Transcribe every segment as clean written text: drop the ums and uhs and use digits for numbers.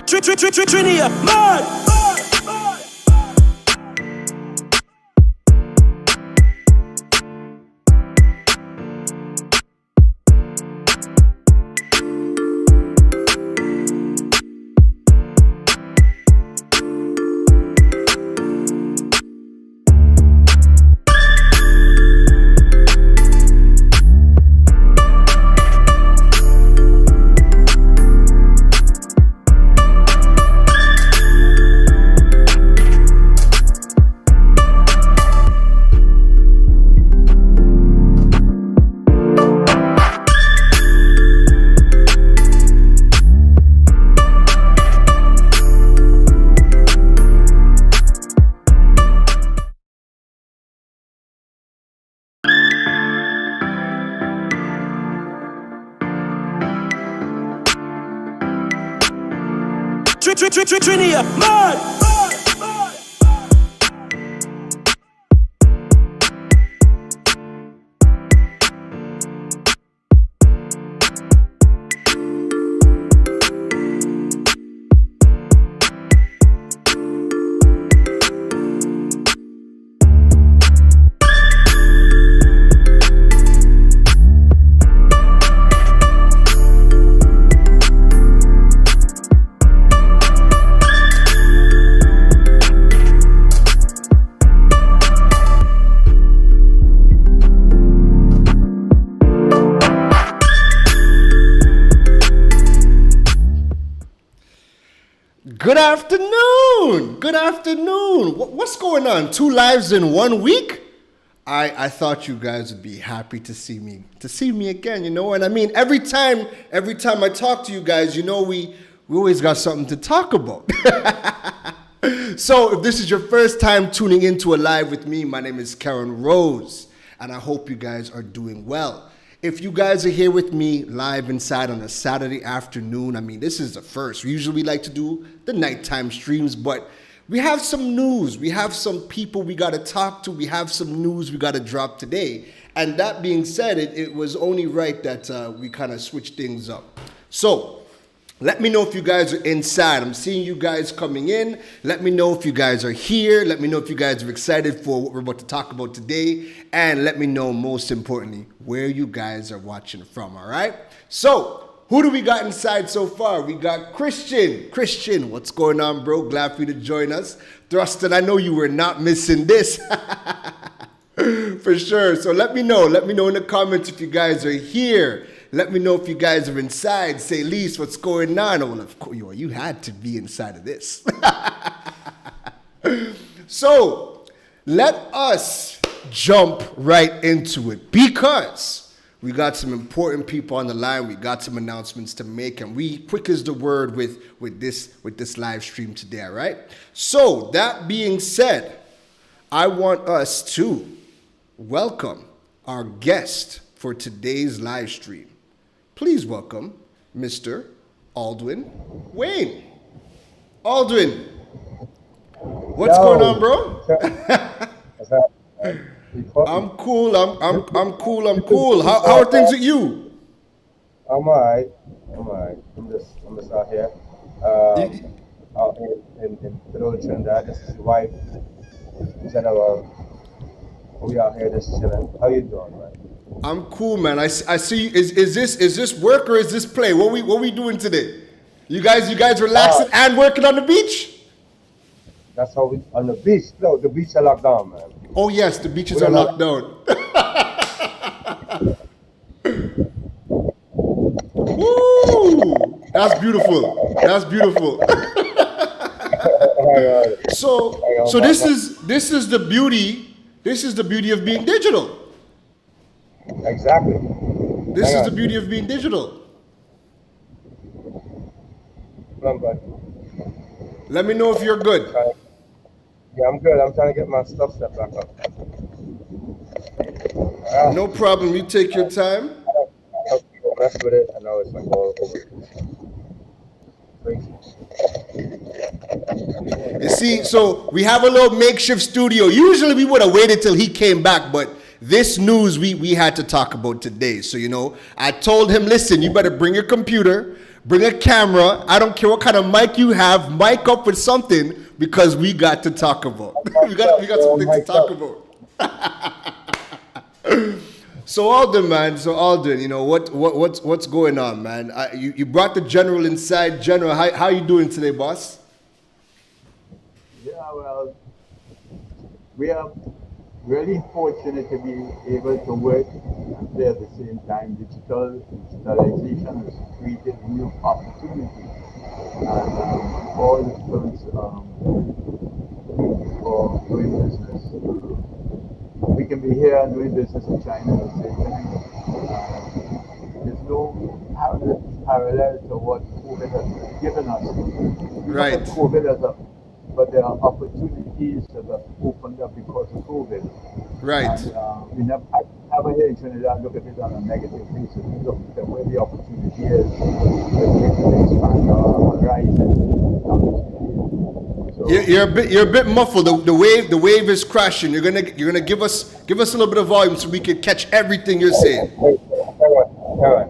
Trinia, man. Trinia, man. Good afternoon. Good afternoon. What's going on? 2 lives in 1 week? I thought you guys would be happy to see me again, you know. And I mean, every time I talk to you guys, you know, we always got something to talk about. So if this is your first time tuning into a live with me, my name is Keron Rose, and I hope you guys are doing well. If you guys are here with me live inside on a Saturday afternoon, I mean, this is the first. Usually we like to do the nighttime streams, but we have some news. We have some people we got to talk to. We have some news we got to drop today. And that being said, it was only right that we kind of switch things up. So let me know if you guys are inside. I'm seeing you guys coming in. Let me know if you guys are here. Let me know if you guys are excited for what we're about to talk about today. And let me know, most importantly, where you guys are watching from, all right? So who do we got inside so far? We got Christian. Christian, what's going on, bro? Glad for you to join us. Thruston, I know you were not missing this. For sure. So let me know. Let me know in the comments if you guys are here. Let me know if you guys are inside. Say, Lise, what's going on? Oh, well, of course, you had to be inside of this. So let us jump right into it because we got some important people on the line. We got some announcements to make, and we quick as the word with this live stream today, all right? So that being said, I want us to welcome our guest for today's live stream. Please welcome Mr. Aldwyn Wayne. Aldwyn, what's going on, bro? I'm cool. I'm cool. How are things with you? I'm alright. I'm just out here. Out in Little Trinidad. This is the wife. General. We out here just chilling. How you doing, man? I'm cool, man. I see. Is this work or is this play? What we doing today? You guys relaxing and working on the beach? That's how we on the beach. No, the beach are locked down, man. Oh yes, the beaches are locked down. Woo! That's beautiful. So this is the beauty. This is the beauty of being digital. Exactly. This is the beauty of being digital. Let me know if you're good. Yeah, I'm good. I'm trying to get my stuff set back up. No problem. You take your time. I don't mess with it. I know it's like all over. Crazy. You see, so we have a little makeshift studio. Usually we would have waited till he came back, but this news we had to talk about today. So, you know, I told him, listen, you better bring your computer, bring a camera. I don't care what kind of mic you have. Mic up with something because we got to talk about. we got something to talk about. So Aldwyn, man. So Aldwyn, you know what's going on, man? You brought the general inside. General, how you doing today, boss? Yeah, well, we are really fortunate to be able to work and play at the same time. Digitalization has created new opportunities, and all the firms for doing business. We can be here and doing business in China at the same time. There's no parallel to what COVID has given us. Right. COVID has but there are opportunities that have opened up because of COVID. Right. And, we never here in Trinidad look at it on a negative basis. We look at where the opportunity is, where we can expand our horizon. So, You're a bit muffled. The wave is crashing. You're gonna give us a little bit of volume so we can catch everything you're saying. All right.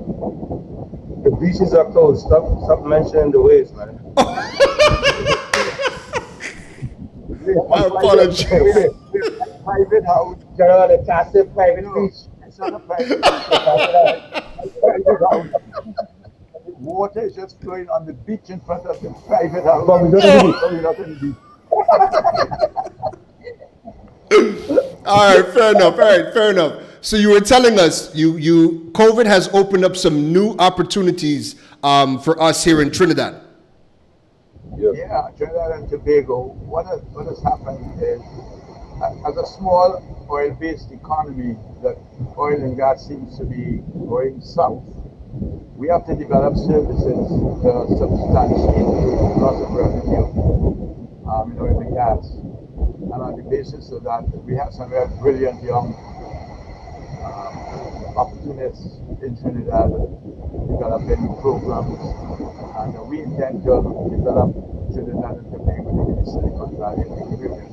The beaches are closed. Stop mentioning the waves, man. My apologies. private house. General, the classic private beach. It's not a private house. Water is just flowing on the beach in front of the private house. But we don't have the beach. So we're not in the beach. All right, fair enough. So you were telling us you COVID has opened up some new opportunities for us here in Trinidad. Yeah, Trinidad and Tobago. What has happened is, as a small oil-based economy, that oil and gas seems to be going south. We have to develop services to substantiate the loss of revenue in oil and gas. And on the basis of that, we have some very brilliant young opportunists in Trinidad developing programs, and we intend to develop Trinidad and Tobago in Silicon Valley and the Caribbean.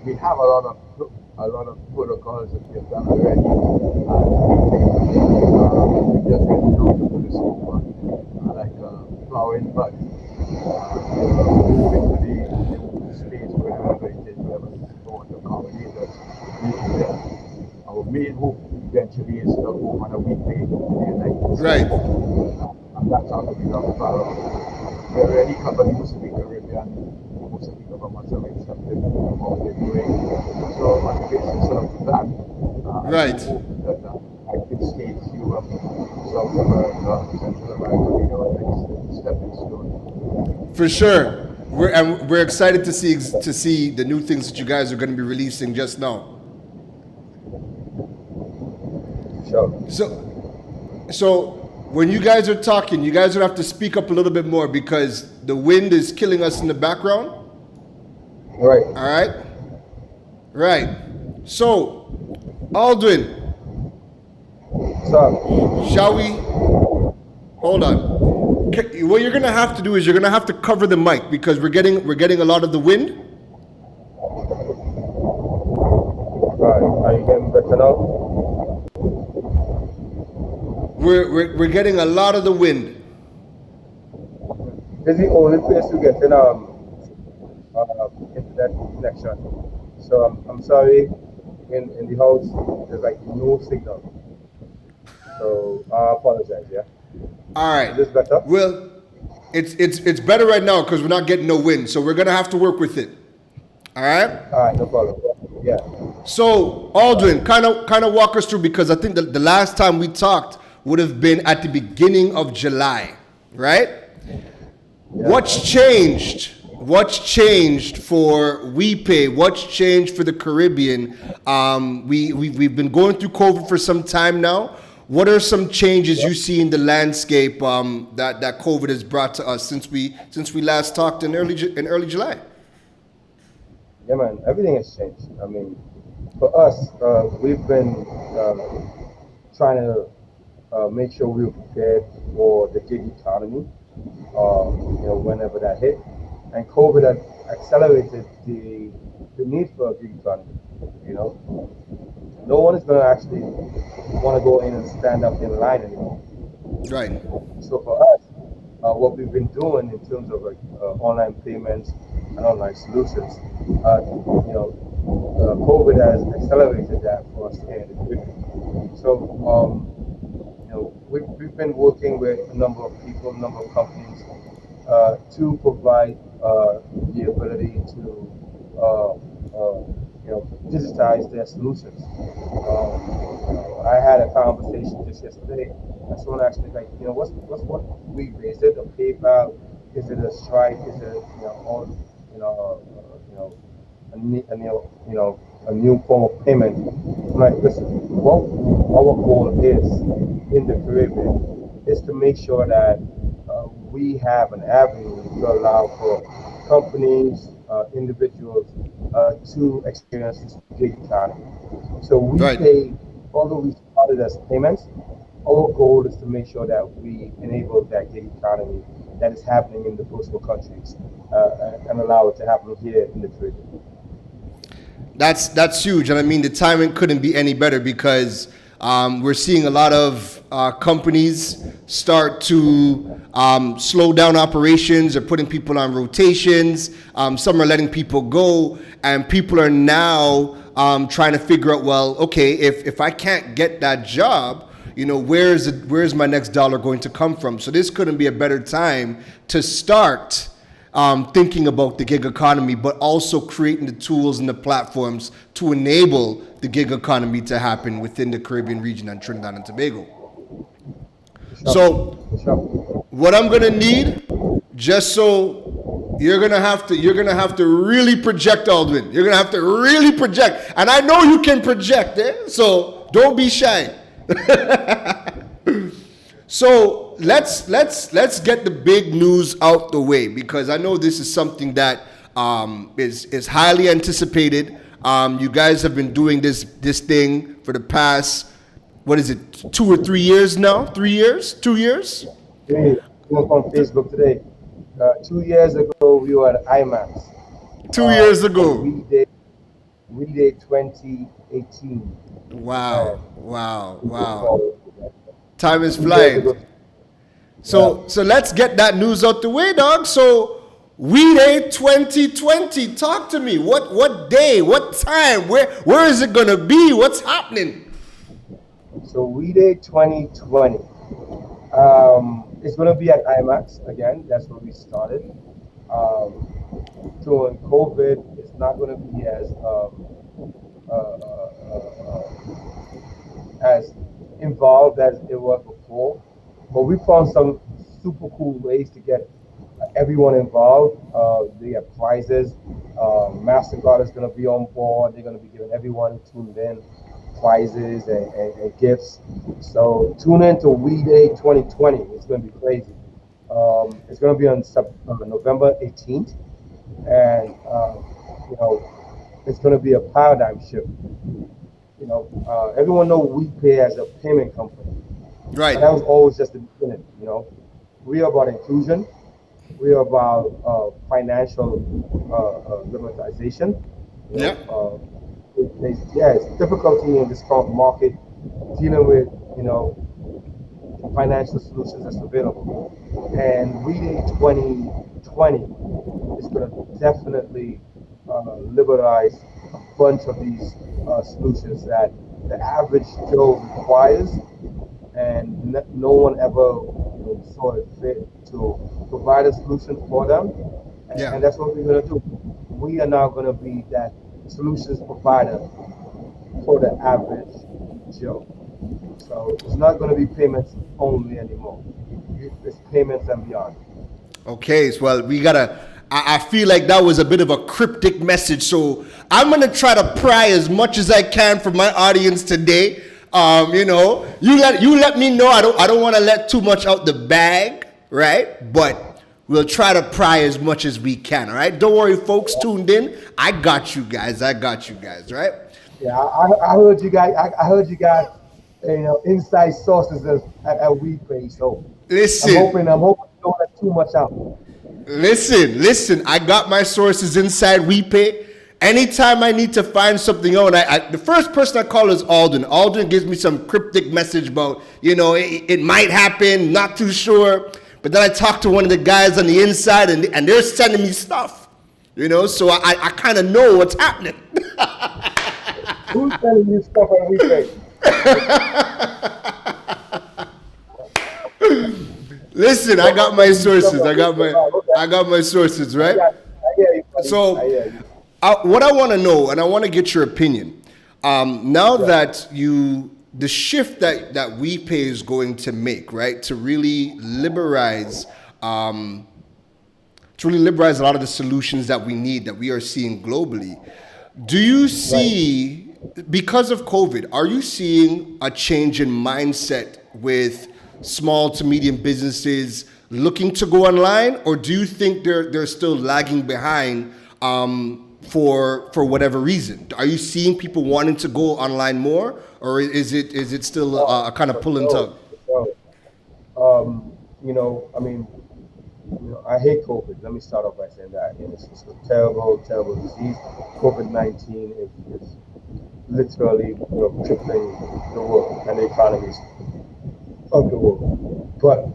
We have a lot of protocols that we have done already, and we just get to know to put this one, like plowing, but moving to the space wherever it is, wherever we want to accommodate us. Our main hope eventually is to go on a Wipay in the United States. Right. And that's how we become powerful. We already cover most of the Caribbean. Most of the governments have accepted what we're doing. So on the basis of that, Right. I hope that the United States, Europe, South America, Central America, be our next stepping stone. For sure. We're excited to see the new things that you guys are going to be releasing just now. Sure. So when you guys are talking, you guys would have to speak up a little bit more because the wind is killing us in the background. Right. All right. Right. So, Aldwyn, So, shall we? Hold on. What you're gonna have to do is you're gonna have to cover the mic because we're getting a lot of the wind. are you getting better now? We're getting a lot of the wind. This is the only place to get internet connection. So I'm sorry, in the house there's like no signal. So I apologize. Yeah. All right. Is this better? Well, it's better right now because we're not getting no wind, so we're gonna have to work with it. All right. All right, no problem. Yeah. So Aldwyn, kind of walk us through because I think the last time we talked would have been at the beginning of July, right? Yeah. What's changed? What's changed for Wipay? What's changed for the Caribbean? We've been going through COVID for some time now. What are some changes you see in the landscape that COVID has brought to us since we last talked in early July? Yeah, man. Everything has changed. I mean, for us, we've been trying to make sure we were prepared for the gig economy. Whenever that hit. And COVID had accelerated the need for a gig economy. No one is going to actually want to go in and stand up in line anymore. Right. So for us, what we've been doing in terms of like online payments and online solutions, COVID has accelerated that for us here in the Caribbean. So we've been working with a number of people, a number of companies to provide the ability to digitize their solutions. I had a conversation just yesterday, and someone asked me like, what Wipay? Is it a PayPal? Is it a Stripe? Is it a new form of payment? I'm like, listen, what our goal is in the Caribbean is to make sure that we have an avenue to allow for companies, individuals to experience this gig economy. So we pay, although we started as payments, our goal is to make sure that we enable that gig economy that is happening in the first world countries and allow it to happen here in the Caribbean. That's huge, and I mean the timing couldn't be any better because we're seeing a lot of companies start to slow down operations or putting people on rotations. Some are letting people go, and people are now trying to figure out, well, okay, if I can't get that job, where's my next dollar going to come from? So this couldn't be a better time to start thinking about the gig economy, but also creating the tools and the platforms to enable the gig economy to happen within the Caribbean region and Trinidad and Tobago. So what I'm gonna need, just so you're gonna have to really project, Aldwyn. You're gonna have to really project, and I know you can project, so don't be shy. So let's get the big news out the way, because I know this is something that is highly anticipated. You guys have been doing this thing for the past, what is it, 2 or 3 years now? 3 years? 2 years? Hey, look on Facebook today. 2 years ago, we were at IMAX. 2 years ago. Widay 2018. Wow. Time is flying. So let's get that news out the way, dog. So Widay 2020, talk to me. What day? What time? Where is it gonna be? What's happening? So Widay 2020. It's gonna be at IMAX again. That's where we started. During COVID, it's not gonna be as involved as it was before, but we found some super cool ways to get everyone involved. They have prizes. MasterCard is going to be on board. They're going to be giving everyone tuned in prizes and gifts. So tune in to Widay 2020. It's going to be crazy. It's going to be on November 18th, and it's going to be a paradigm shift. Everyone knows Wipay as a payment company. Right. And that was always just the beginning. We are about inclusion. We are about financial liberalization. It's difficulty in this current market dealing with financial solutions that's available. And Widay 2020 is going to definitely liberalize a bunch of these solutions that the average Joe requires, and no one ever saw it fit to provide a solution for them. And that's what we're going to do. We are now going to be that solutions provider for the average Joe. So it's not going to be payments only anymore. It's payments and beyond. Okay, so well, we gotta. I feel like that was a bit of a cryptic message, so I'm gonna try to pry as much as I can from my audience today. You let me know. I don't want to let too much out the bag, right? But we'll try to pry as much as we can. All right, don't worry, folks tuned in. I got you guys, right? Yeah, I heard you guys. I heard you guys. Inside sources at Wipay. So listen, I'm hoping you don't let too much out. Listen, I got my sources inside Wipay, anytime I need to find something out, the first person I call is Aldwyn. Aldwyn gives me some cryptic message about, it might happen, not too sure. But then I talk to one of the guys on the inside, and they're sending me stuff, so I kind of know what's happening. Who's sending you stuff on Wipay? Listen, I got my sources. I got my sources, right? I hear you, buddy. So, I hear you. what I want to know, and I want to get your opinion, now that the shift that Wipay is going to make, right, to really liberalize a lot of the solutions that we need, that we are seeing globally. Do you see, because of COVID, are you seeing a change in mindset with small to medium businesses looking to go online, or do you think they're still lagging behind for whatever reason? Are you seeing people wanting to go online more, or is it still a kind of pull and tug? I hate COVID. Let me start off by saying that. It's a terrible, terrible disease. COVID-19 is literally crippling the world and the economies of the world. But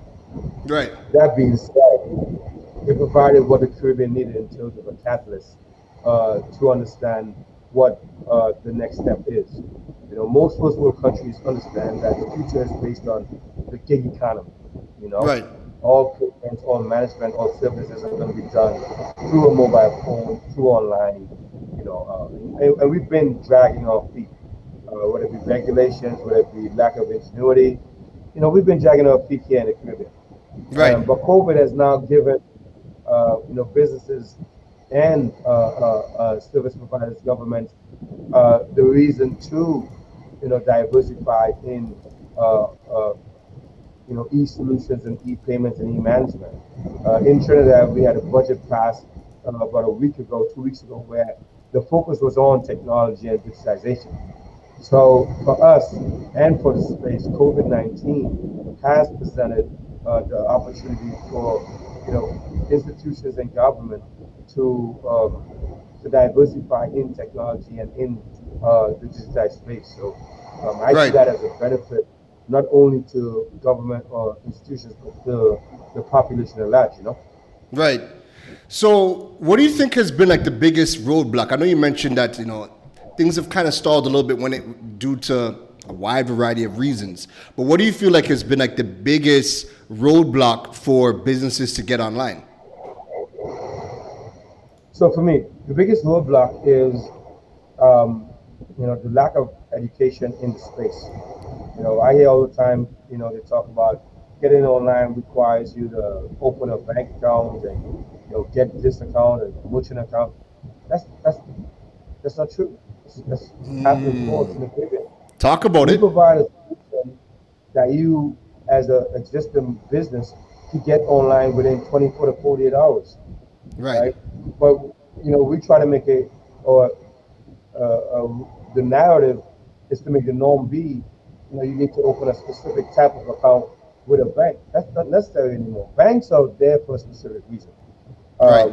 Right. that being said, it provided what the Caribbean needed in terms of a catalyst to understand what the next step is. Most first world countries understand that the future is based on the gig economy. Right. All payments, all management, all services are going to be done through a mobile phone, through online. And we've been dragging our feet, whether it be regulations, whether it be lack of ingenuity. We've been dragging our feet here in the Caribbean. Right. But COVID has now given, businesses and service providers, governments, the reason to, diversify in, e-solutions and e-payments and e-management. In Trinidad, we had a budget passed about 2 weeks ago, where the focus was on technology and digitization. So for us and for the space, COVID-19 has presented the opportunity for institutions and government to diversify in technology and in the digitized space. So I see that as a benefit not only to government or institutions, but the population at large. Right. So what do you think has been like the biggest roadblock? I know you mentioned that things have kind of stalled a little bit due to a wide variety of reasons. But what do you feel like has been like the biggest roadblock for businesses to get online? So for me, the biggest roadblock is, the lack of education in the space. I hear all the time, they talk about getting online requires you to open a bank account and, get this account and merchant account. That's not true. That's happening for us in the Caribbean. Talk about we it. Provide a solution that you, as an existing business, can get online within 24 to 48 hours. Right. But we try to make it, or the narrative is to make the norm be, you need to open a specific type of account with a bank. That's not necessary anymore. Banks are there for a specific reason.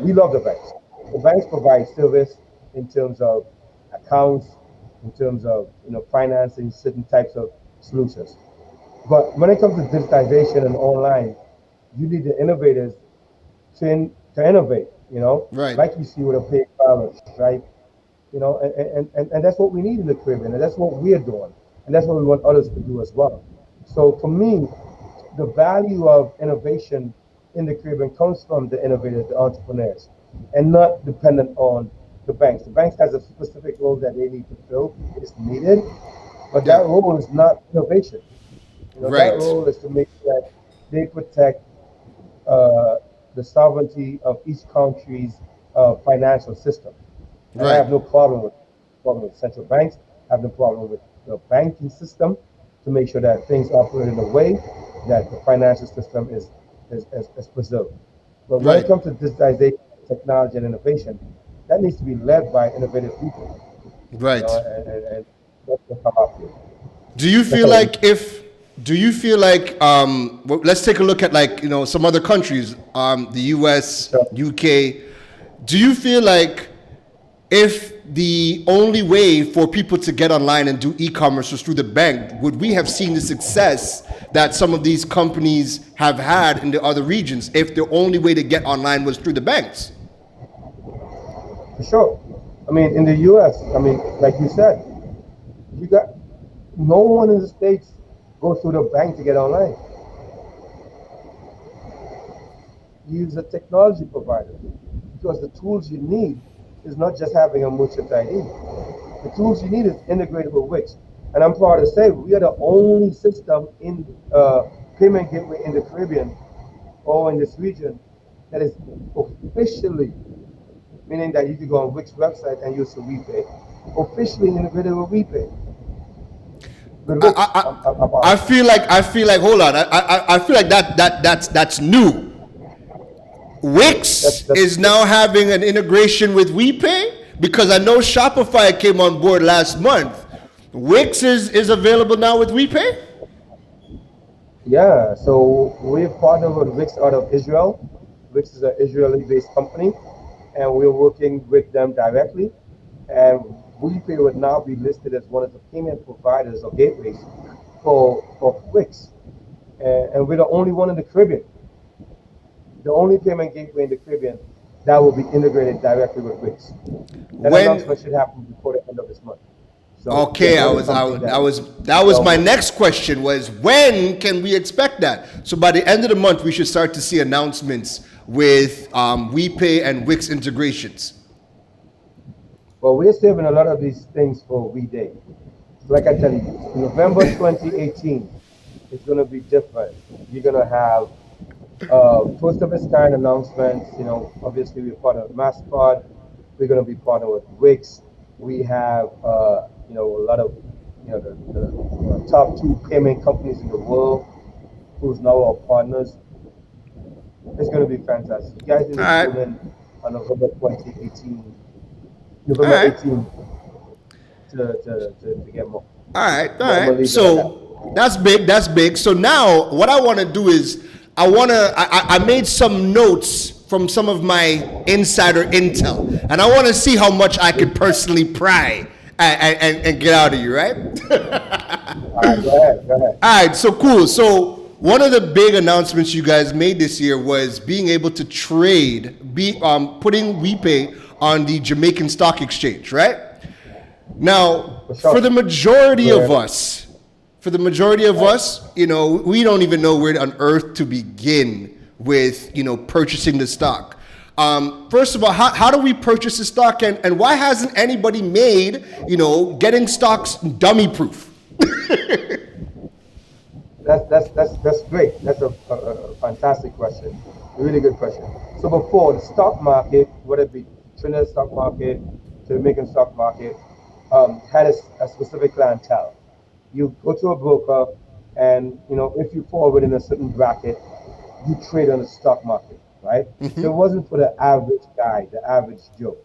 We love the banks. The banks provide service in terms of accounts, in terms of financing certain types of solutions. But when it comes to digitization and online, you need the innovators to innovate. Like you see with a PayPal, right? And that's what we need in the Caribbean, and that's what we're doing, and that's what we want others to do as well. So for me, the value of innovation in the Caribbean comes from the innovators, the entrepreneurs, and not dependent on the banks. The banks has a specific role that they need to fill. It's needed, but that role is not innovation. That role is to make sure that they protect the sovereignty of each country's financial system. I have no problem with central banks. I have no problem with the banking system to make sure that things operate in a way that the financial system is preserved. But when it comes to digitization, technology, and innovation, that needs to be led by innovative people. Right. And that's what come up with. Do you feel like let's take a look at some other countries, the US, UK. Do you feel like if the only way for people to get online and do e-commerce was through the bank, would we have seen the success that some of these companies have had in the other regions if the only way to get online was through the banks? For sure. I mean, in the U.S., I mean, like you said, you got no one in the States goes through the bank to get online. You use a technology provider because the tools you need is not just having a merchant ID. The tools you need is integrated with Wix. And I'm proud to say we are the only system in payment gateway in the Caribbean or in this region that is officially, meaning that you can go on Wix website and use the Wipay, officially integrated with Wipay. I feel like hold on. I feel like that's new. Wix is now having an integration with Wipay, because I know Shopify came on board last month. Wix is available now with Wipay? Yeah, so we've partnered with Wix out of Israel. Wix is an Israeli-based company, and we're working with them directly. And Wipay would now be listed as one of the payment providers or gateways for Wix. And we're the only one in the Caribbean, the only payment gateway in the Caribbean that will be integrated directly with Wix. That announcement should happen before the end of this month. So okay, that was my next question, was when can we expect that? So by the end of the month, we should start to see announcements with Wipay and Wix integrations. Well, we're saving a lot of these things for Widay. Like I tell you, November 2018, it's going to be different. You're going to have first of its kind announcements. You know, obviously we're part of MasterCard. We're going to be partnered with Wix. We have, you know, a lot of, you know, the top 2 payment companies in the world who's now our partners. It's going to be fantastic. You guys need to tune in on November 2018. November 18th to get more. All right. So that's big. So now what I want to do is I made some notes from some of my insider intel, and I want to see how much I could personally pry and get out of you, right? All right, go ahead. All right, so cool. So one of the big announcements you guys made this year was being able to trade, putting Wipay on the Jamaican Stock Exchange, right? Now, for the majority of us, you know, we don't even know where on earth to begin with, you know, purchasing the stock. First of all, how do we purchase the stock, and why hasn't anybody made, you know, getting stocks dummy proof? That's great. That's a fantastic question. A really good question. So before, the stock market, whether it be Trinidad stock market, Jamaican stock market, had a specific clientele. You go to a broker, and you know, if you fall within a certain bracket, you trade on the stock market, right? Mm-hmm. So it wasn't for the average guy, the average Joe.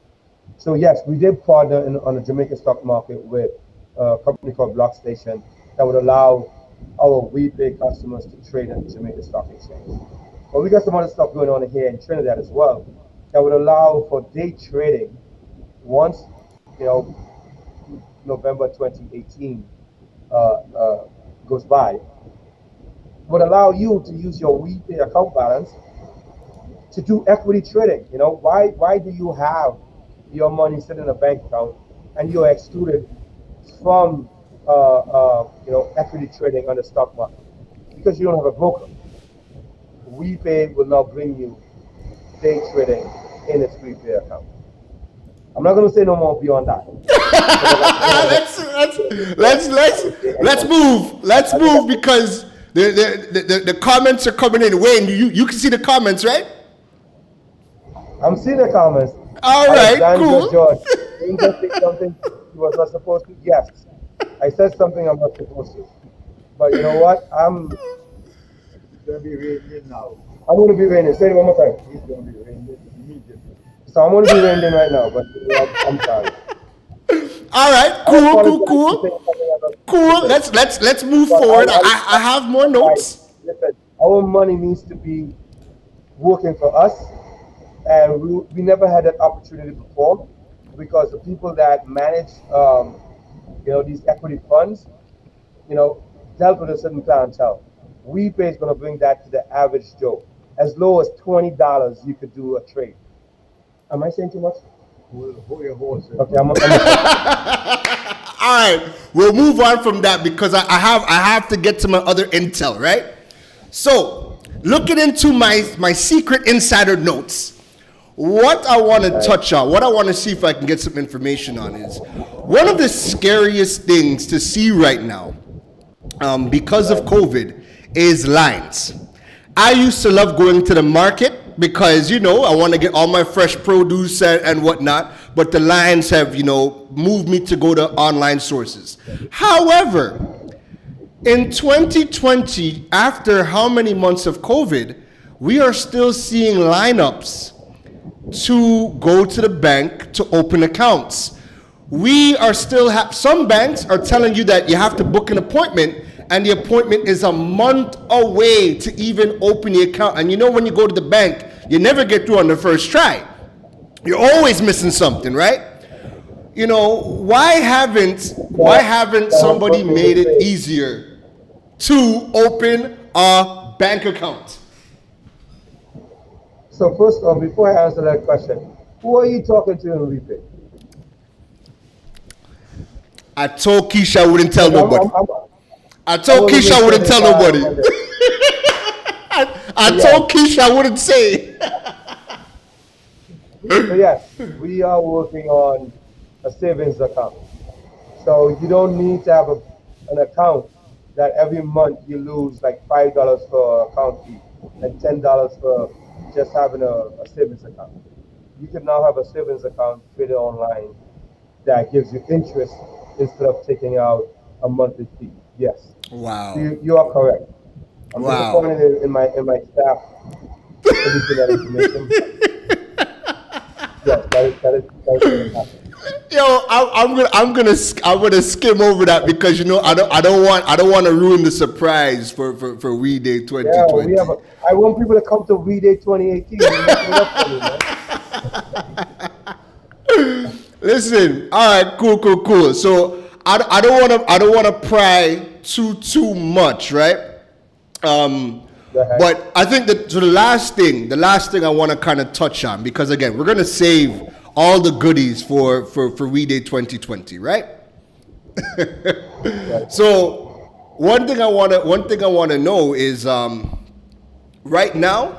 So yes, we did partner on the Jamaican stock market with a company called Block Station that would allow our Wipay customers to trade on the Jamaican Stock Exchange. But we got some other stuff going on here in Trinidad as well that would allow for day trading once, you know, November 2018 goes by, would allow you to use your Wipay account balance to do equity trading. You know, why do you have your money sitting in a bank account and you're excluded from you know, equity trading on the stock market? Because you don't have a broker. Wipay will now bring you day trading in its Wipay account. I'm not going to say no more beyond that. Let's move because the comments are coming in. Wayne, you can see the comments, right? I'm seeing the comments. All right, cool. George, did you say something you was not supposed to? Yes, I said something I'm not supposed to. But you know what? I'm going to be reined now. I'm going to be reined in. Say it one more time. He's going to be reined in immediately. So I'm going to be reined in right now, but I'm sorry. All right, cool. Let's move forward. I have more notes. Listen, our money needs to be working for us, and we never had that opportunity before. because the people that manage, these equity funds, dealt with a certain clientele. Wipay is going to bring that to the average Joe. As low as $20, you could do a trade. Am I saying too much? Who your horse is. Okay, I'm All right, we'll move on from that because I have to get to my other intel, right? So, looking into my secret insider notes, what I want to touch on, what I want to see if I can get some information on is one of the scariest things to see right now, because of COVID, is lines. I used to love going to the market because, I want to get all my fresh produce and whatnot, but the lines have, moved me to go to online sources. However, in 2020, after how many months of COVID, we are still seeing lineups to go to the bank to open accounts. We are still, some banks are telling you that you have to book an appointment, and the appointment is a month away to even open the account. And when you go to the bank, you never get through on the first try. You're always missing something, right? Why haven't somebody made it easier to open a bank account? So first off, before I answer that question, who are you talking to in Wipay? I told Keisha I wouldn't tell nobody. I told wanna Keisha make I wouldn't sure tell that nobody. I told Keisha I wouldn't say. So yes, we are working on a savings account. So you don't need to have an account that every month you lose like $5 for account fee and $10 for just having a savings account. You can now have a savings account traded online that gives you interest instead of taking out a monthly fee. Yes. Wow. You are correct. I'm Wow. disappointed in my staff producing that information. Yes, that is what happened. Yo, I'm gonna skim over that because I don't want to ruin the surprise for Widay 2020. Yeah, I want people to come to Widay 2018. Listen, all right, cool. So I don't want to pry too much, right? But I think that the last thing I want to kind of touch on, because again, we're gonna save all the goodies for Widay 2020, right? So one thing I want to know is right now,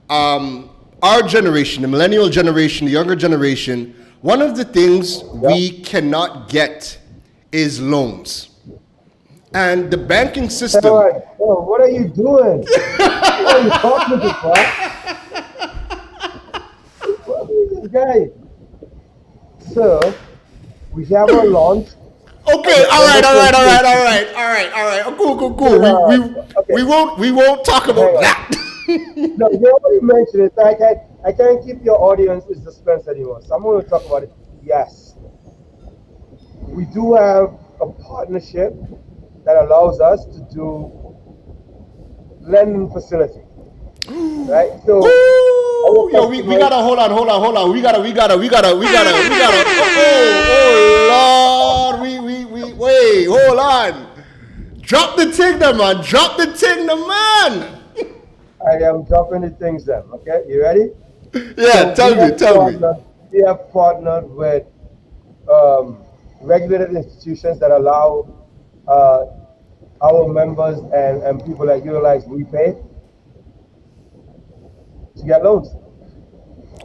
our generation, the millennial generation, the younger generation, one of the things we cannot get is loans. And the banking system. What are you doing? What are you talking to, bro? Guy. So, we have our launch. Okay, all right. Cool. We won't talk about that. No, you already mentioned it. I can't keep your audience in suspense anymore. So I'm going to talk about it. Yes. We do have a partnership that allows us to do lending facility. Right? So yo, we gotta hold on. We gotta. Oh Lord, we wait, hold on. Drop the thing, man. I am dropping the things then. Okay, you ready? Yeah, so tell me. We have partnered with regulated institutions that allow our members and people that utilize Wipay to get loans.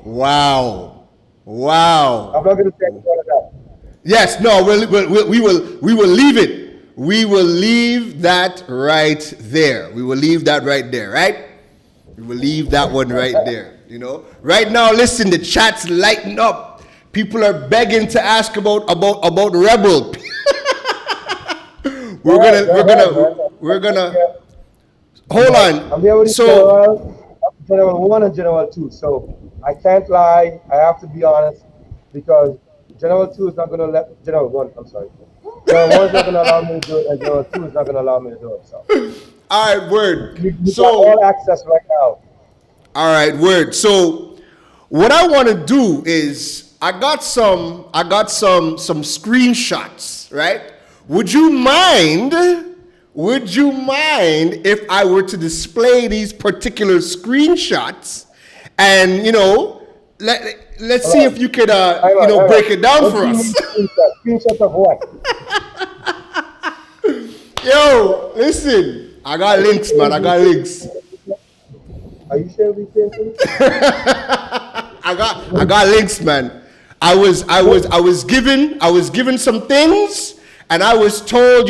Wow. I'm not going to say more of that. Yes, no, we will leave it. We will leave that right there. We will leave that right there, right? We will leave that one right there. Right now, listen, the chat's lighting up. People are begging to ask about Rebel. We're gonna hold on. I'm here with General 1 and General 2, so I can't lie. I have to be honest because General 2 is not going to let General 1. I'm sorry. General 1 is not going to allow me to do it, and General 2 is not going to allow me to do it. So. All right, word. You got all access right now. All right, word. So what I want to do is some screenshots, right? Would you mind if I were to display these particular screenshots and, let's see if you could, break it down for us. Screenshots of what? Yo, listen, I got links, man. I got links. Are you sure we can see? I got links, man. I was given some things, and I was told,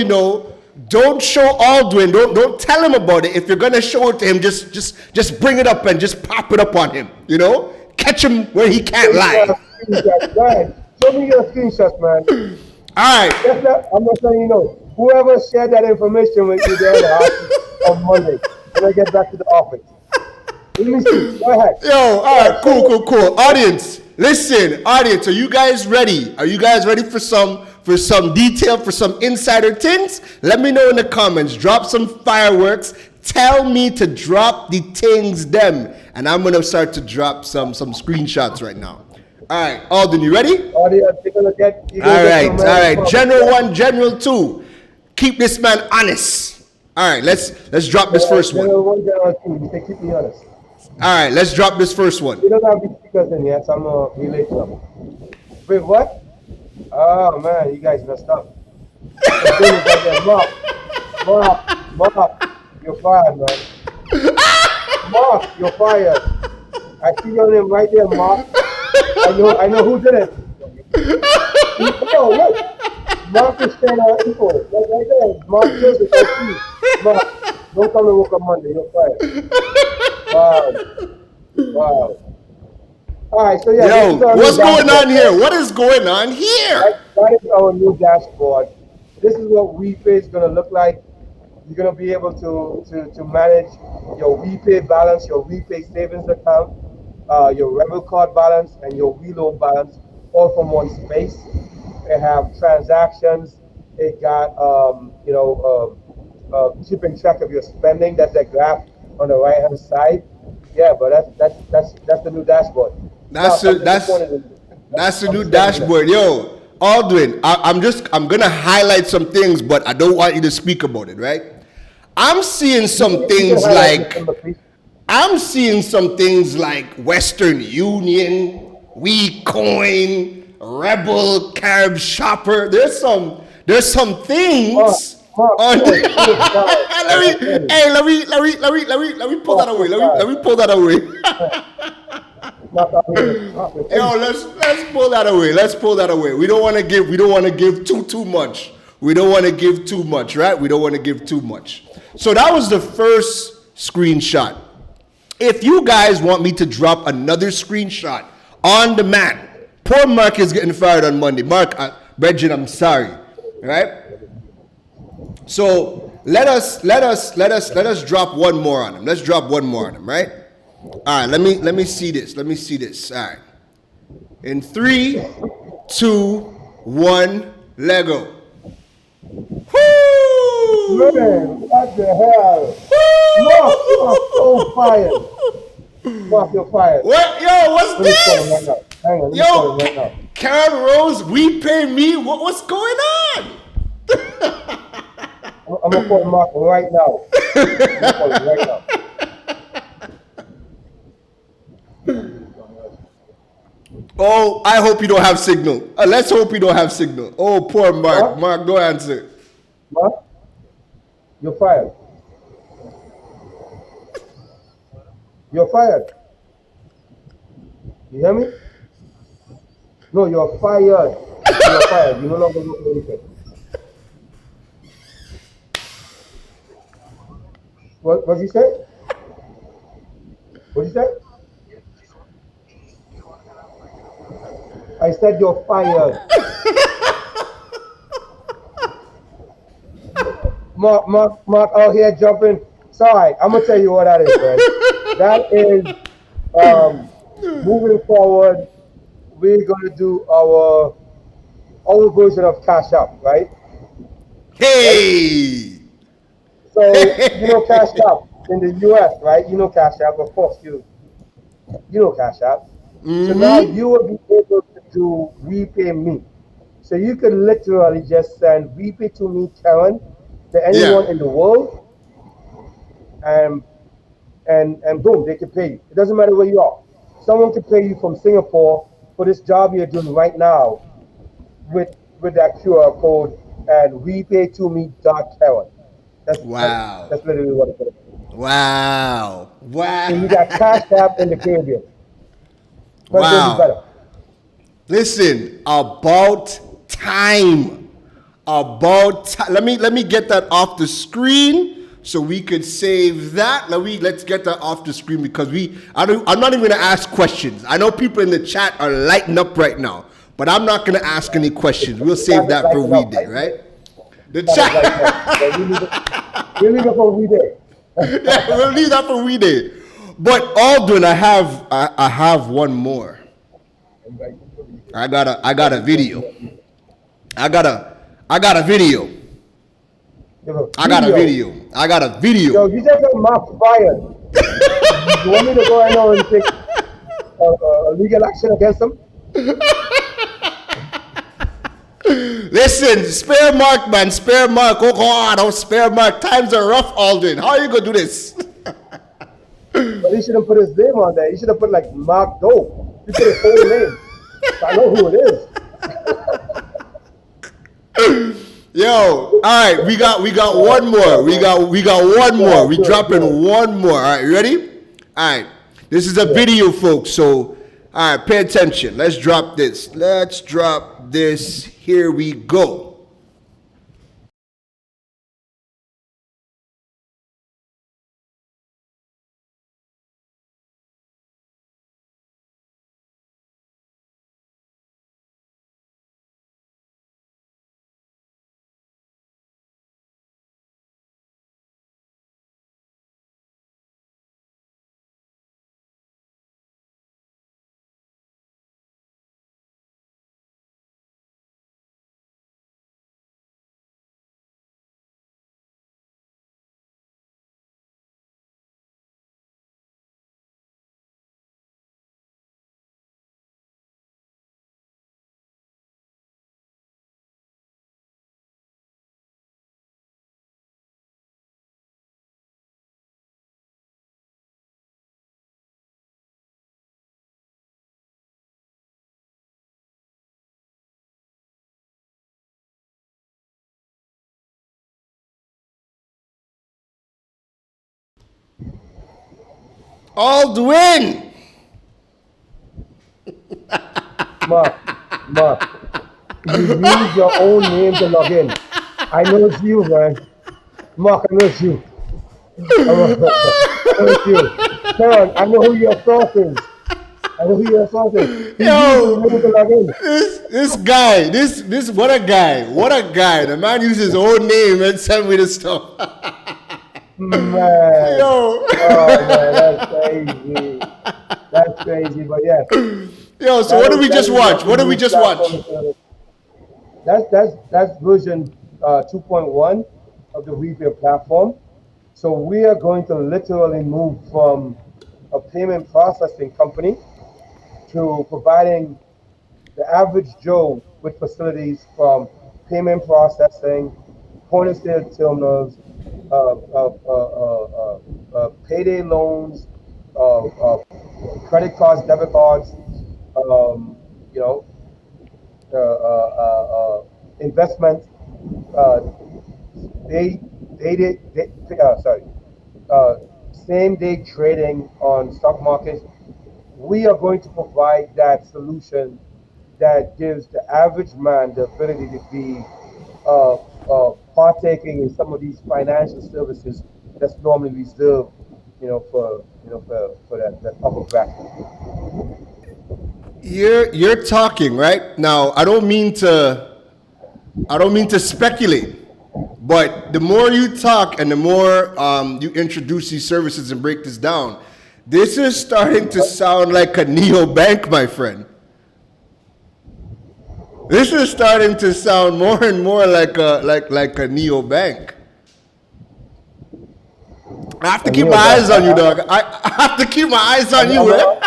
don't show Aldwyn, don't tell him about it. If you're gonna show it to him, just bring it up and just pop it up on him. Catch him where he can't lie. Go ahead. Show me your screenshots, man. All right. I'm not saying whoever shared that information with you there on Monday when I get back to the office. Let me see. Go ahead. Yo, all right, cool. Audience, listen, audience, are you guys ready? Are you guys ready for some detail, for some insider things? Let me know in the comments. Drop some fireworks. Tell me to drop the things them, and I'm gonna start to drop some screenshots right now. All right, Alden, you ready? Audience, you're gonna get. All right. General 1, General 2. Keep this man honest. All right, let's drop this first one. General 1, General 2. You say keep me honest. All right, let's drop this first one. You don't have the speakers in yet, so I'm gonna relate to them. Wait, what? Oh man, you guys messed up. Mark, you're fired, man. Mark, you're fired. I see your name right there, Mark. I know who did it. Oh, look. Mark is saying info. Right there. Mark Joseph, I see. Mark, don't come to work on Monday. You're fired. Wow. All right, so yeah. Yo, what's going on here? What is going on here? That is our new dashboard. This is what Wipay is going to look like. You're going to be able to manage your Wipay balance, your Wipay savings account, your Rebel card balance, and your reload balance, all from one space. They have transactions. It got keeping track of your spending. That's that graph on the right hand side. Yeah, but that's the new dashboard. That's the new dashboard. Yo, Aldwyn, I'm gonna highlight some things, but I don't want you to speak about it, right? I'm seeing some things like Western Union, WeCoin, Rebel, Carib Shopper. There's some things. Let me pull that away. Let me pull that away. Yo, let's pull that away. Let's pull that away. We don't want to give too much. We don't want to give too much, right? We don't want to give too much. So that was the first screenshot. If you guys want me to drop another screenshot on demand, poor Mark is getting fired on Monday. Mark, Bridget, I'm sorry, right? So let us drop one more on him. Let's drop one more on him, right? All right, let me see this. All right. In 3, 2, 1, Lego. Woo! Man, what the hell? Mark, you are so fired. Mark, you're fired. What? Yo, what's this? Hang on, Yo, Keron Rose, Wipay me. What's going on? I'm gonna call Mark right now. Oh, I hope you don't have signal. Let's hope you don't have signal. Oh, poor Mark. What? Mark, go answer. Mark, you're fired. You're fired. You hear me? No, you're fired. You're fired. You no longer work for anything. What did you say? What did you say? I said you're fired. Mark out here jumping. Sorry, I'm gonna tell you what that is, man. That is moving forward. We're gonna do our version of Cash App, right? Hey. So you know Cash App in the US, right? You know Cash App, of course you know Cash App. Mm-hmm. So now you will be able to to Wipay Me. So you could literally just send Wipay to me, Keron, to anyone in the world, and and boom, they can pay you. It doesn't matter where you are. Someone can pay you from Singapore for this job you're doing right now with that QR code and wepay2me.Keron. Wow. That's literally what it is. Wow. And you Wow. got Cash App in the Caribbean. Couldn't do any better. Wow. Listen, about time. Let me get that off the screen so we could save that. Let's get that off the screen because I'm not even gonna ask questions. I know people in the chat are lighting up right now, but I'm not gonna ask any questions. We'll save that for Widay, right? The chat. We'll leave it for Widay. Yeah, we'll leave that for Widay. But Aldwyn, I have one more. I got a video. I got a video. Yo, you just got Mark fired. You want me to go and take legal action against him? Listen, spare Mark, man, spare Mark. Oh God, oh spare Mark. Times are rough, Aldwyn. How are you gonna do this? But he shouldn't put his name on there. He should have put like Mark Doe. He put his whole name. So I know who it is. Yo, all right, we got one more. We got one more. We dropping one more. All right, you ready? All right, this is a video, folks. So, all right, pay attention. Let's drop this. Here we go. Aldwyn. Mark, you use your own name to log in. I know it's you, man. Mark, I know it's you. I know it's you. Keron, I know who your source is. Yo, this guy, what a guy. The man uses his own name and send me the stuff. Man. Yo. Oh, man, that's crazy, but yeah. Yo, so what did we just watch? That's version 2.1 of the Wipay platform. So we are going to literally move from a payment processing company to providing the average Joe with facilities from payment processing, point of sale terminals, payday loans, credit cards, debit cards, investment, same day trading on stock markets. We are going to provide that solution that gives the average man the ability to be partaking in some of these financial services that's normally reserved, for that upper bracket. You're talking right now. I don't mean to speculate, but the more you talk and the more you introduce these services and break this down, this is starting to sound like a neobank, my friend. This is starting to sound more and more like a neobank. I have to keep my eyes on you, dog. I have to keep my eyes on you, right?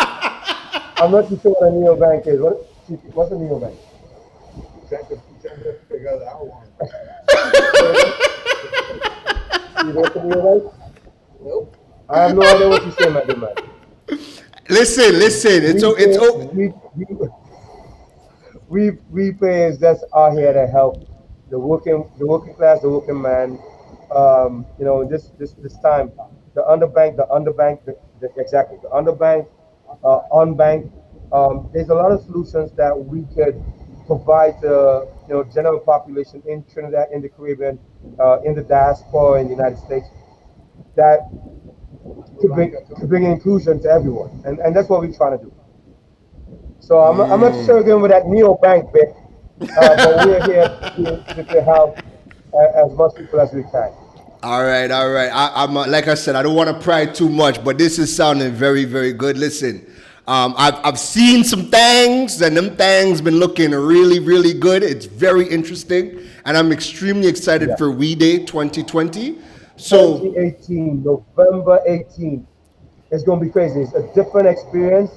I'm not too sure what a neobank is. What's the neobank? Trying to figure that one. You know what the neobank? Nope. I have no idea what you're saying, my good man. Listen. It's Wipay is just out here to help the working class, the working man. This time, exactly, the underbanked, unbanked. There's a lot of solutions that we could provide to general population in Trinidad, in the Caribbean, in the diaspora, in the United States, that to bring inclusion to everyone, and that's what we're trying to do. So I'm not sure again with that neobank bit, but we're here to help as much people as we can. all right. I'm like I said, I don't want to pry too much, but this is sounding very, very good. Listen, I've seen some things, and them things been looking really, really good. It's very interesting, and I'm extremely excited Yeah. for Widay 2020. So 2018, November 18th. It's going to be crazy. It's a different experience.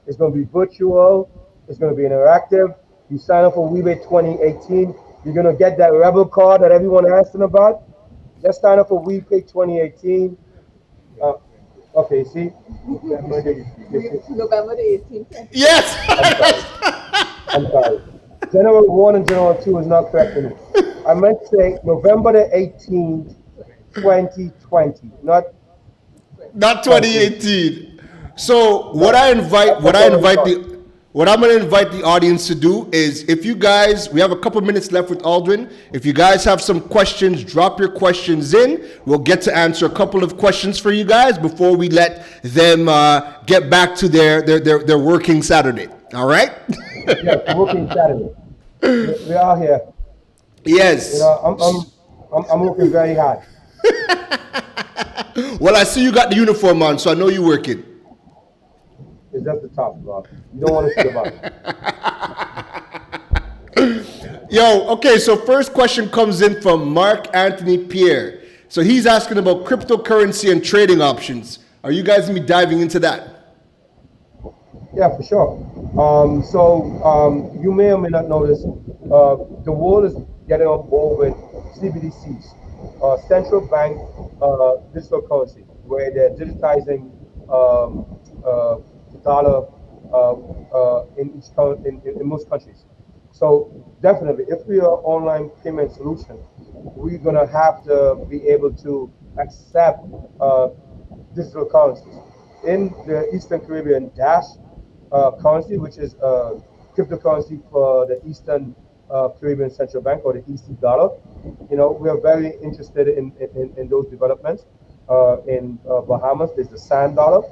It's going to be virtual. It's going to be interactive. You sign up for Widay 2018. You're going to get that Rebel card that everyone asking about. Just sign up for Widay 2018. Okay, see? November the 18th. November the 18th. yes, I'm sorry. General 1 and General 2 is not correct for me. I meant to say November the 18th, 2020, not not 2018. So what I'm going to invite the audience to do is, if you guys, we have a couple minutes left with Aldwyn. If you guys have some questions, drop your questions in. We'll get to answer a couple of questions for you guys before we let them get back to their working Saturday. All right? yeah, working Saturday. We are here. Yes. I'm working very hard. Well, I see you got the uniform on, so I know you're working. It's just the top, bro. You don't want to see about it. Yo, okay, so first question comes in from Mark Anthony Pierre. So he's asking about cryptocurrency and trading options. Are you guys going to be diving into that? Yeah, for sure. You may or may not notice, the world is getting on board with CBDCs, central bank digital currency, where they're digitizing the dollar in most countries. So definitely, if we are online payment solution, we're gonna have to be able to accept digital currencies. In the Eastern Caribbean, Dash currency, which is cryptocurrency for the Eastern Caribbean Central Bank, or the EC dollar. We are very interested in those developments. In Bahamas, there's the Sand dollar.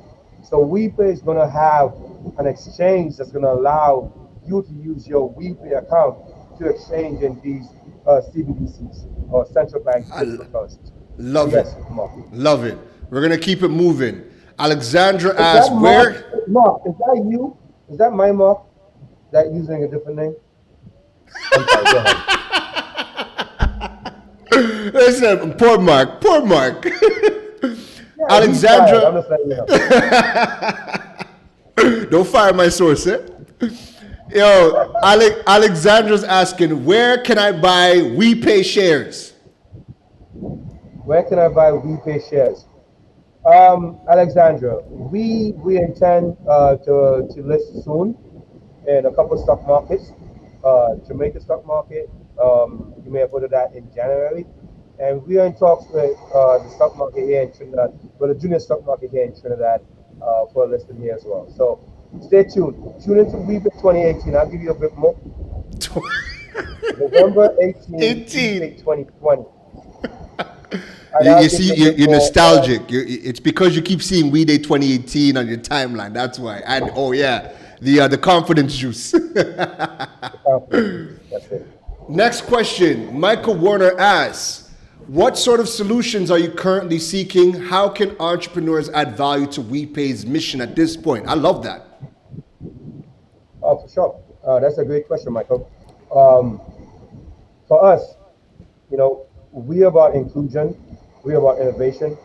So Wipay is going to have an exchange that's going to allow you to use your Wipay account to exchange in these CBDCs, or central bank digital currencies. Love Yes, it. Mark. Love it. We're going to keep it moving. Alexandra Is asked, that where? Mark, is that you? Is that my Mark? That using a different name? I'm sorry, go ahead. Listen, poor Mark. Yeah, Alexandra. I'm just letting you know. Don't fire my source, eh? Yo, Alexandra's asking, where can I buy Wipay shares? Where can I buy Wipay shares? Alexandra, we intend to list soon in a couple of stock markets. Jamaica stock market, you may have heard of that in January. And we are in talks with the stock market here in Trinidad, the junior stock market here in Trinidad, for a listing here as well. So stay tuned. Tune into Wipay 2018. I'll give you a bit more. November 18th, 2020. You see, you're nostalgic. It's because you keep seeing Widay 2018 on your timeline. That's why. And oh yeah, the confidence juice. That's it. Next question. Michael Warner asks, what sort of solutions are you currently seeking? How can entrepreneurs add value to Wipay's mission at this point? I love that. Oh, for sure. That's a great question, Michael. For us, we are about inclusion, we are about innovation,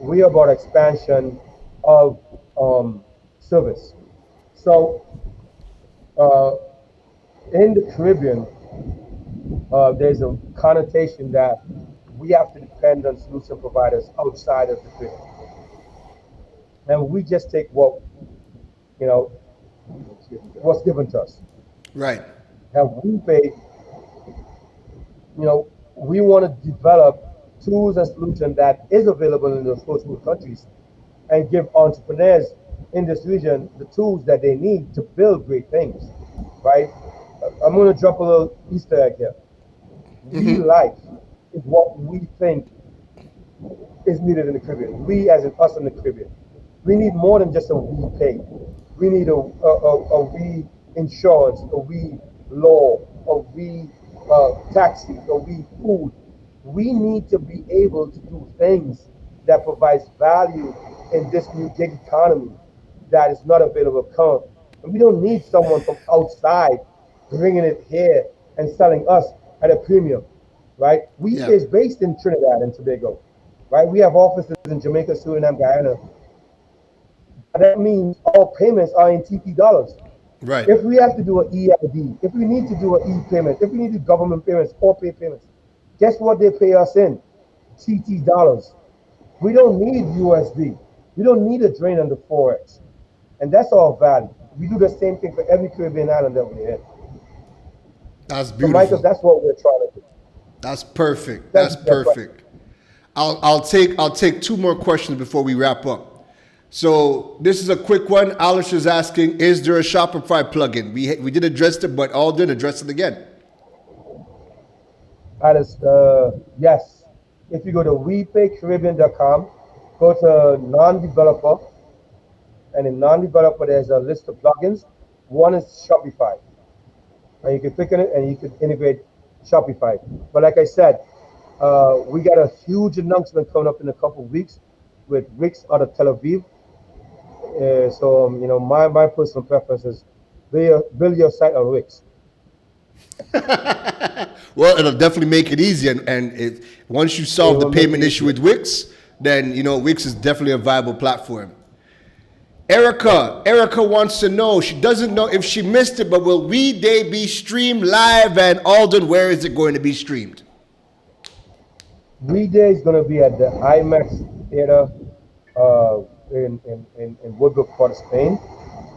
we are about expansion of service. So in the Caribbean, there's a connotation that we have to depend on solution providers outside of the Caribbean, and we just take what you know what's given to us. Right. And we want to develop tools and solutions that is available in those first world countries, and give entrepreneurs in this region the tools that they need to build great things. Right? I'm going to drop a little Easter egg here. Real life is what we think is needed in the Caribbean. We, as in us in the Caribbean, we need more than just a we pay. We need a we insurance, a we law, a we taxi, a we food. We need to be able to do things that provides value in this new gig economy that is not available currently. And we don't need someone from outside bringing it here and selling us at a premium, right? We is based in Trinidad and Tobago, right? We have offices in Jamaica, Suriname, Guyana. That means all payments are in TP dollars. Right. If we have to do an EID, if we need to do an e-payment, if we need to do government payments or pay payments, guess what they pay us in? TT dollars. We don't need USD. We don't need a drain on the Forex. And that's all value. We do the same thing for every Caribbean island that we're in. That's beautiful. So Michael, that's what we're trying to do. That's perfect. That's perfect. Right. I'll take two more questions before we wrap up. So this is a quick one. Alice is asking, is there a Shopify plugin? We did address it, but Aldwyn address it again. Alice, yes. If you go to wipaycaribbean.com, go to non-developer, and in non-developer there's a list of plugins. One is Shopify, and you can click on it and you can integrate Shopify. But like I said, we got a huge announcement coming up in a couple of weeks with Wix out of Tel Aviv. So my personal preference is build your site on Wix. Well, it'll definitely make it easy, and once you solve the payment issue with Wix, then Wix is definitely a viable platform. Erica wants to know, she doesn't know if she missed it, but will Widay be streamed live? And Aldwyn, where is it going to be streamed? Widay is going to be at the IMAX Theater in Woodbrook, part of Spain,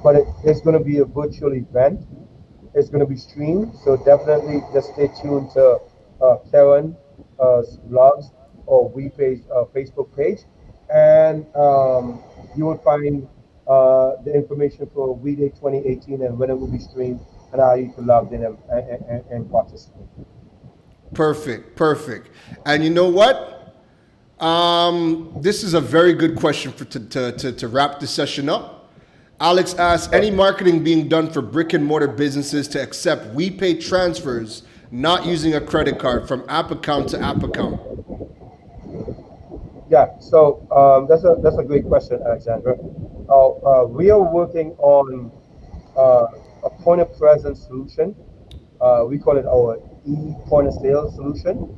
but it's going to be a virtual event. It's going to be streamed, so definitely just stay tuned to Keron blogs or Wipay's Facebook page, and you will find the information for Widay 2018 and when it will be streamed and how you can log in and participate. Perfect. And you know what? This is a very good question to wrap the session up. Alex asks, any marketing being done for brick and mortar businesses to accept Wipay transfers not using a credit card from app account to app account? Yeah, so that's a great question, Alexandra. We are working on a point of presence solution. We call it our point of sale solution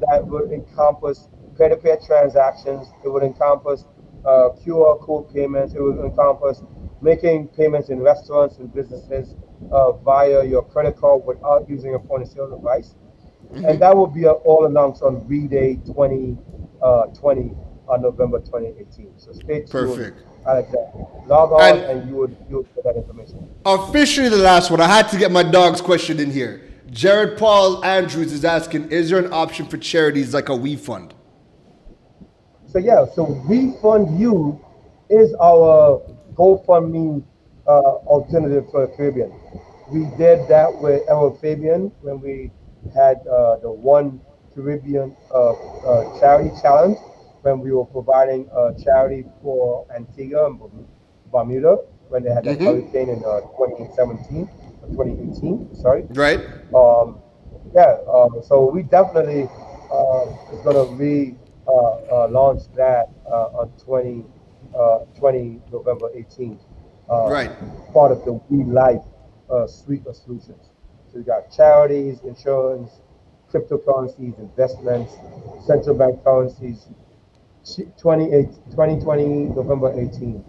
that would encompass peer-to-peer transactions. It would encompass QR code payments. It would encompass making payments in restaurants and businesses via your credit card without using a point of sale device. And that will be all announced on Widay 2020 on November 2018. So stay tuned. Perfect. Alexander, log on and you would get that information. Officially the last one. I had to get my dog's question in here. Jared Paul Andrews is asking, is there an option for charities like a WeFund? So WeFund You is our GoFundMe alternative for the Caribbean. We did that with Emerald Fabian when we had the One Caribbean charity challenge, when we were providing charity for Antigua and Bermuda when they had that hurricane in 2018, sorry. Right. So we definitely is going to launch that on 20 November 18th. Right. Part of the We Life suite of solutions. So we got charities, insurance, cryptocurrencies, investments, central bank currencies. 2020 November 18th.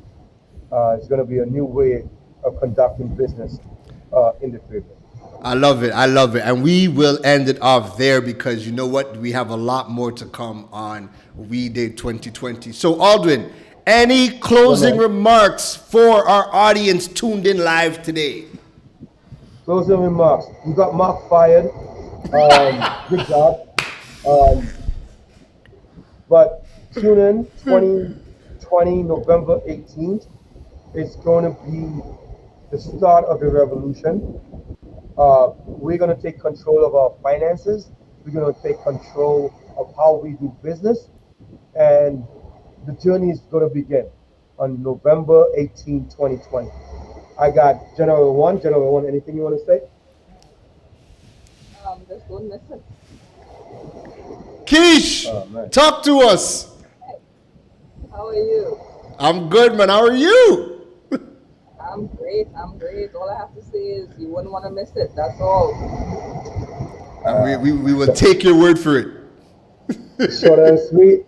It's going to be a new way of conducting business in the Caribbean. I love it. I love it. And we will end it off there because you know what? We have a lot more to come on Widay 2020. So, Aldwyn, any closing remarks for our audience tuned in live today? Closing remarks. You got Mark fired. Good job. But tune in 2020, November 18th. It's going to be the start of the revolution. We're going to take control of our finances. We're going to take control of how we do business. And the journey is going to begin on November 18, 2020. I got General One. General One, anything you want to say? Just don't miss it. Keish, talk to us. How are you? I'm good, man. How are you? I'm great. All I have to say is you wouldn't want to miss it. That's all. We will take your word for it. Short and sweet.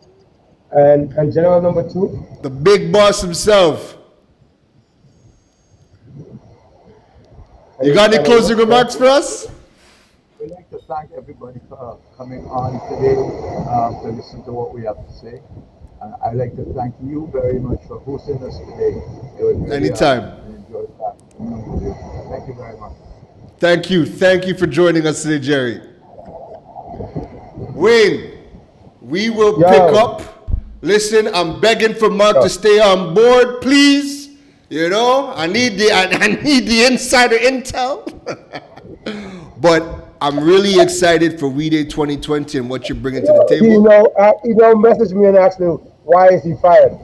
And General number 2? The big boss himself. You got any closing remarks for us? We'd like to thank everybody for coming on today to listen to what we have to say. I'd like to thank you very much for hosting us today. It was really Anytime. enjoyed that. Thank you very much. Thank you. Thank you for joining us today, Jerry. Wayne, we will pick up. Listen, I'm begging for Mark to stay on board, please. You know, I need the insider intel. But I'm really excited for Widay 2020 and what you're bringing to the table. He message me and ask me, why is he fired?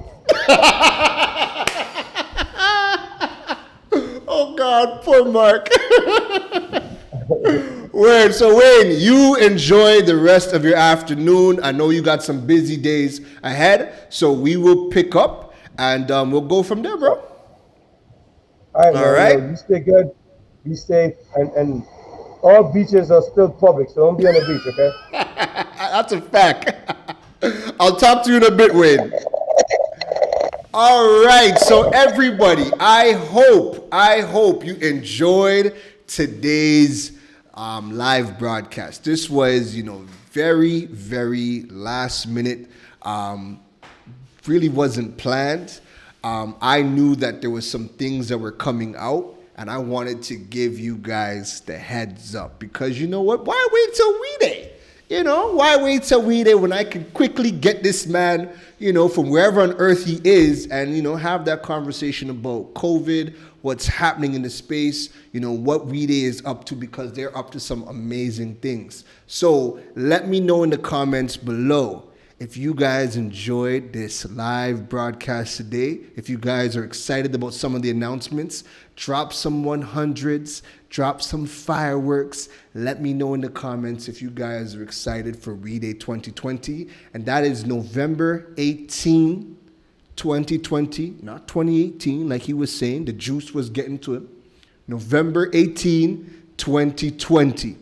Oh God, poor Mark. So Wayne, you enjoy the rest of your afternoon. I know you got some busy days ahead, so we will pick up and we'll go from there, bro. All right. You stay good, be safe, and all beaches are still public, so don't be on the beach, okay? That's a fact. I'll talk to you in a bit, Wayne. All right, so everybody, I hope you enjoyed today's live broadcast. This was, very, very last minute. Really wasn't planned. I knew that there was some things that were coming out, and I wanted to give you guys the heads up because you know what? Why wait till Widay? Why wait till Widay when I can quickly get this man, from wherever on earth he is and, have that conversation about COVID, what's happening in the space, what Widay is up to because they're up to some amazing things. So let me know in the comments below if you guys enjoyed this live broadcast today, if you guys are excited about some of the announcements, drop some 100s, drop some fireworks. Let me know in the comments if you guys are excited for Widay 2020. And that is November 18, 2020, not 2018, like he was saying. The juice was getting to him. November 18, 2020.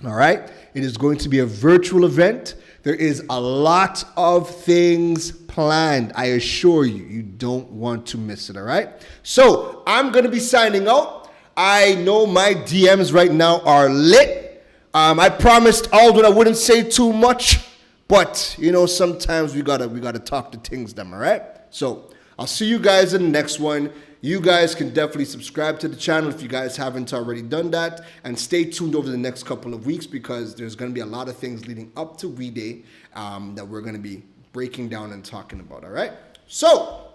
All right? It is going to be a virtual event. There is a lot of things planned. I assure you, you don't want to miss it, all right? So I'm going to be signing out. I know my DMs right now are lit. I promised Aldwyn I wouldn't say too much, but, sometimes we gotta talk to things them, all right? So I'll see you guys in the next one. You guys can definitely subscribe to the channel if you guys haven't already done that. And stay tuned over the next couple of weeks because there's going to be a lot of things leading up to Widay that we're going to be breaking down and talking about, all right? So,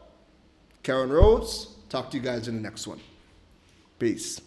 Keron Rose, talk to you guys in the next one. Peace.